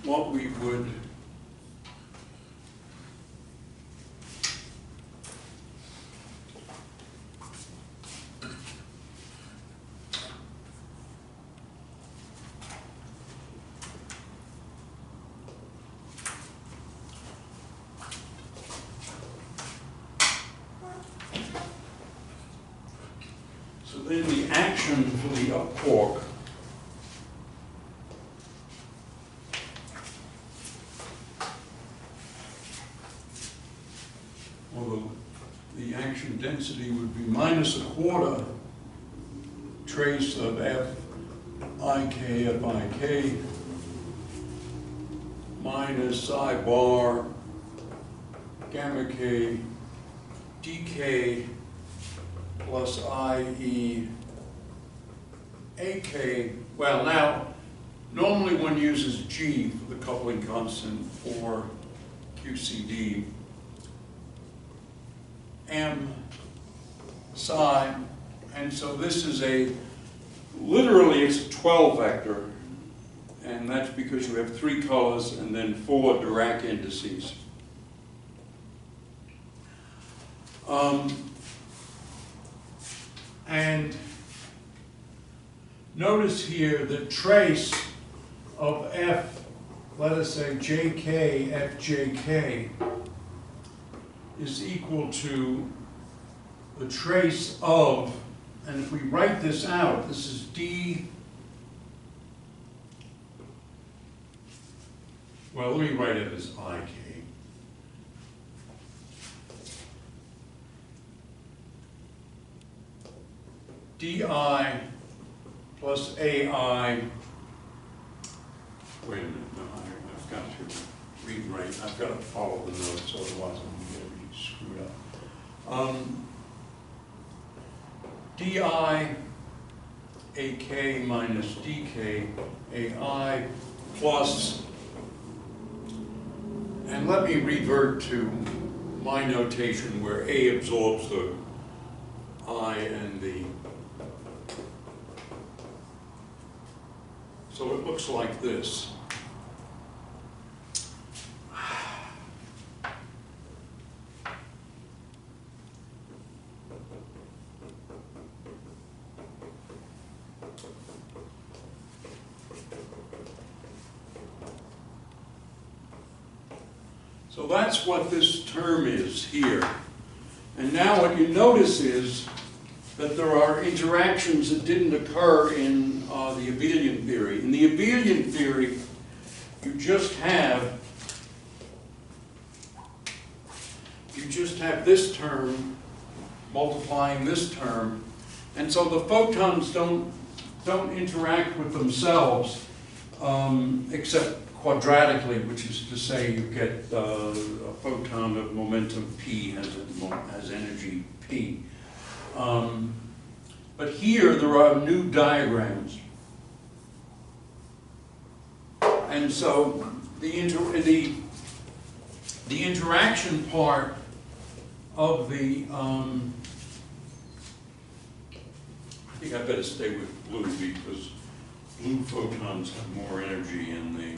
S2: what we would then the action for the up quark the action density would be -1/4 trace of F ik of ik minus psi bar gamma k dk plus IE AK. Well, now, normally one uses G for the coupling constant for QCD. M psi, and so this is literally it's a 12 vector, and that's because you have 3 colors and then 4 Dirac indices. And notice here the trace of F, let us say JK, FJK, is equal to the trace of, and if we write this out, this is D, well, let me write it as IK. DI plus AI, wait a minute, no, I've got to rewrite, I've got to follow the notes, otherwise I'm going to get everything screwed up. DI AK minus DK AI plus, and let me revert to my notation where A absorbs the I and the, so it looks like this. So that's what this term is here. And now what you notice is that there are interactions that didn't occur in the abelian theory. In the abelian theory, you just have this term multiplying this term. And so the photons don't interact with themselves except quadratically, which is to say you get a photon of momentum p has energy p. But here there are new diagrams. And so the interaction part of the, I think I better stay with blue because blue photons have more energy and they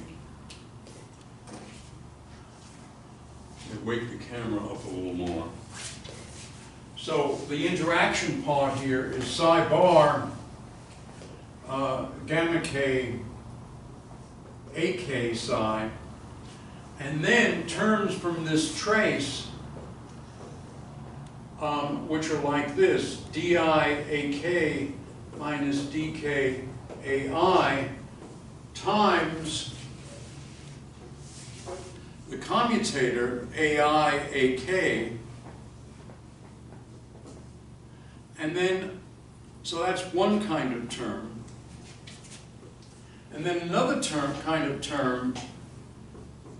S2: wake the camera up a little more. So the interaction part here is psi bar gamma k ak psi, and then terms from this trace which are like this, di ak minus dk ai times the commutator ai ak, and then, so that's one kind of term. And then another kind of term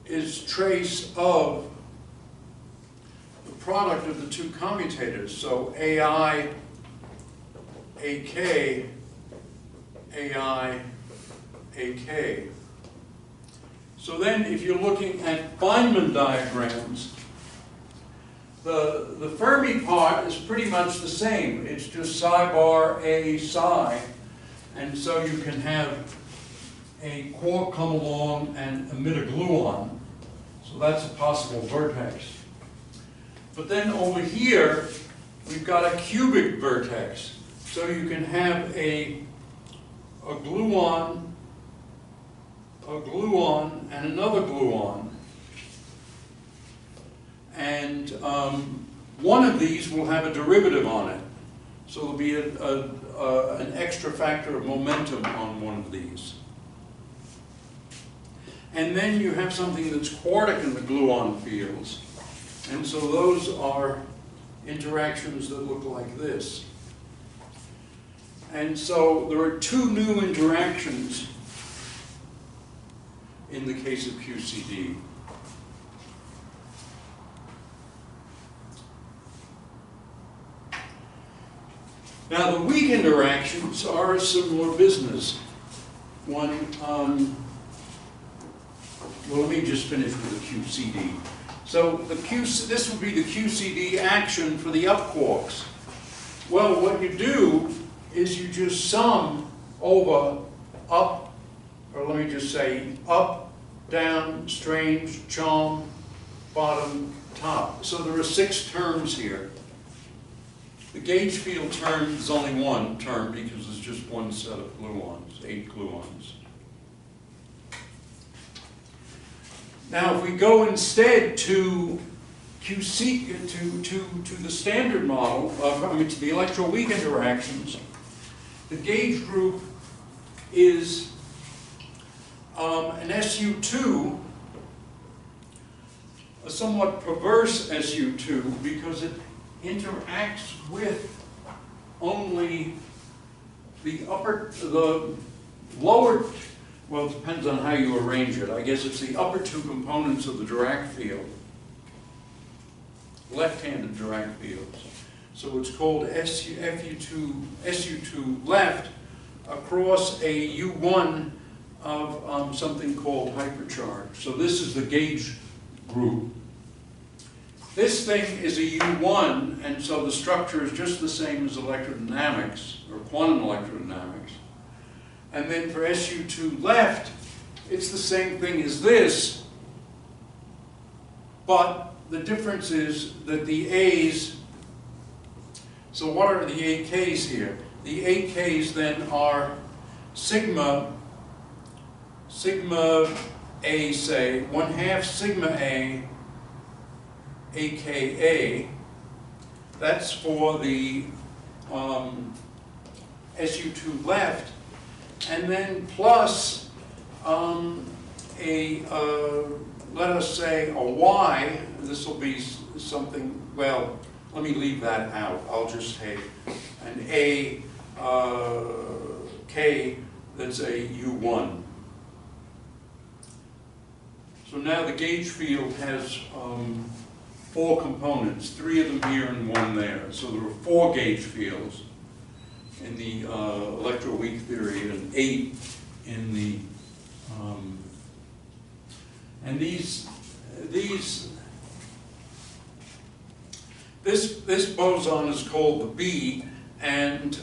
S2: is trace of the product of the two commutators. So ai ak, ai ak. So then if you're looking at Feynman diagrams, the Fermi part is pretty much the same. It's just psi bar a psi. And so you can have a quark come along and emit a gluon. So that's a possible vertex. But then over here, we've got a cubic vertex. So you can have a gluon, and another gluon. And one of these will have a derivative on it. So there'll be an extra factor of momentum on one of these. And then you have something that's quartic in the gluon fields. And so those are interactions that look like this. And so there are two new interactions in the case of QCD. Now the weak interactions are a similar business. One, well, let me just finish with the QCD. So this would be the QCD action for the up quarks. Well, what you do is you just sum over up, or let me just say up, down, strange, charm, bottom, top. So there are 6 terms here. The gauge field term is only one term because it's just one set of gluons, 8 gluons. Now, if we go instead to QC, to the standard model, to the electroweak interactions, the gauge group is an SU2, a somewhat perverse SU2 because it interacts with only the lower, well, it depends on how you arrange it. I guess it's the upper 2 components of the Dirac field, left-handed Dirac fields. So it's called SU2 left across a U1 of something called hypercharge. So this is the gauge group. This thing is a U1, and so the structure is just the same as electrodynamics, or quantum electrodynamics. And then for SU2 left, it's the same thing as this, but the difference is that the A's, so what are the AKs here? The AKs then are sigma A, say, 1/2 sigma A, AKA. That's for the SU2 left. And then plus let us say a Y, this will be something, well, let me leave that out. I'll just say an A, K, that's a U1. So now the gauge field has 4 components, 3 of them here and 1 there. So there are 4 gauge fields in the electroweak theory and 8 in the, and this boson is called the B, and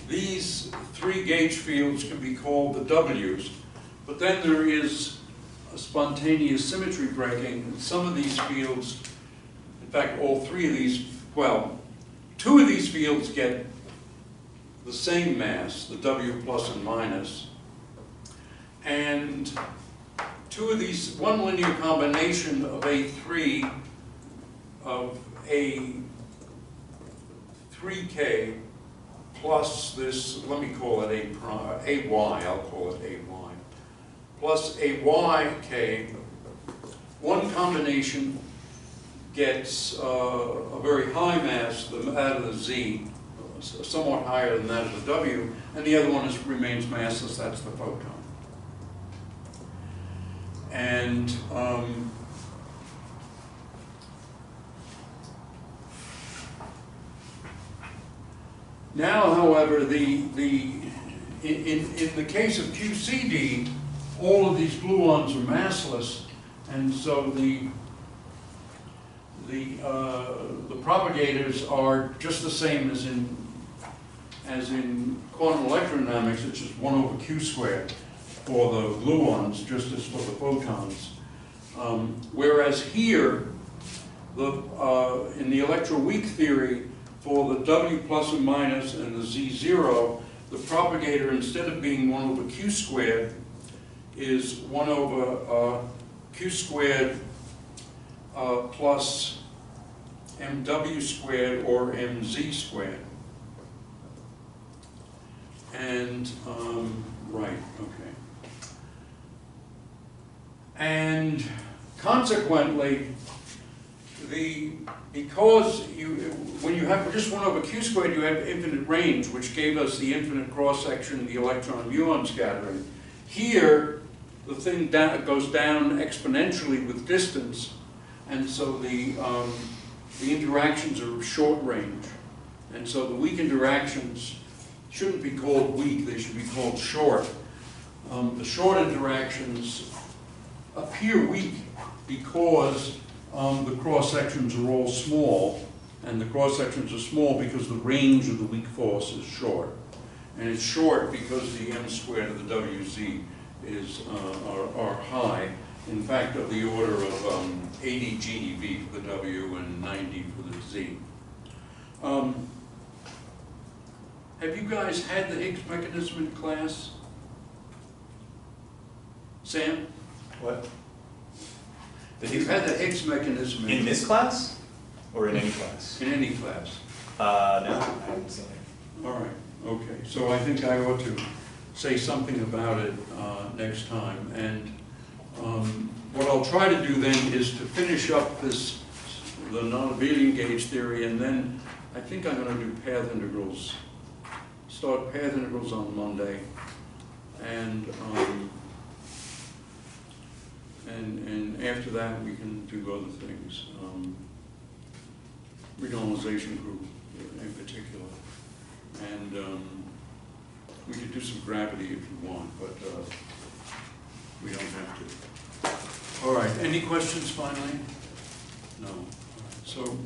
S2: these 3 gauge fields can be called the W's. But then there is a spontaneous symmetry breaking, and some of these fields, in fact all 3 of these, well, 2 of these fields get the same mass, the W plus and minus, and 2 of these, one linear combination of A3 of A 3K plus this, let me call it A prime, AY, I'll call it AY, plus AYK, one combination gets a very high mass, that of the Z, somewhat higher than that of the W, and the other one remains massless, that's the photon. And now, however, in the case of QCD, all of these gluons are massless, and so the propagators are just the same as in quantum electrodynamics, which is 1 over q squared for the gluons, just as for the photons. Whereas here, in the electroweak theory, for the W plus or minus and the Z0, the propagator, instead of being 1 over q squared, is 1 over q squared plus mw squared or mz squared. And, right, okay. And consequently, because when you have just 1 over q squared, you have infinite range, which gave us the infinite cross-section, the electron-muon scattering. Here, the thing goes down exponentially with distance, and so the interactions are short range. And so the weak interactions shouldn't be called weak, they should be called short. The short interactions appear weak because the cross-sections are all small, and the cross-sections are small because the range of the weak force is short. And it's short because the m squared of the WZ are high, in fact of the order of 80 GeV for the W and 90 for the Z. Have you guys had the Higgs mechanism in class? Sam?
S4: What?
S2: You've had the Higgs mechanism
S4: In this class? Or in any class?
S2: in any class?
S4: No, I haven't seen it.
S2: All right, okay. So I think I ought to say something about it next time. And what I'll try to do then is to finish up the Nonabelian gauge theory, and then I think I'm going to do path integrals. Start path integrals on Monday, and after that we can do other things. Renormalization group in particular, and we could do some gravity if you want, but we don't have to. All right, any questions finally? No. All right. So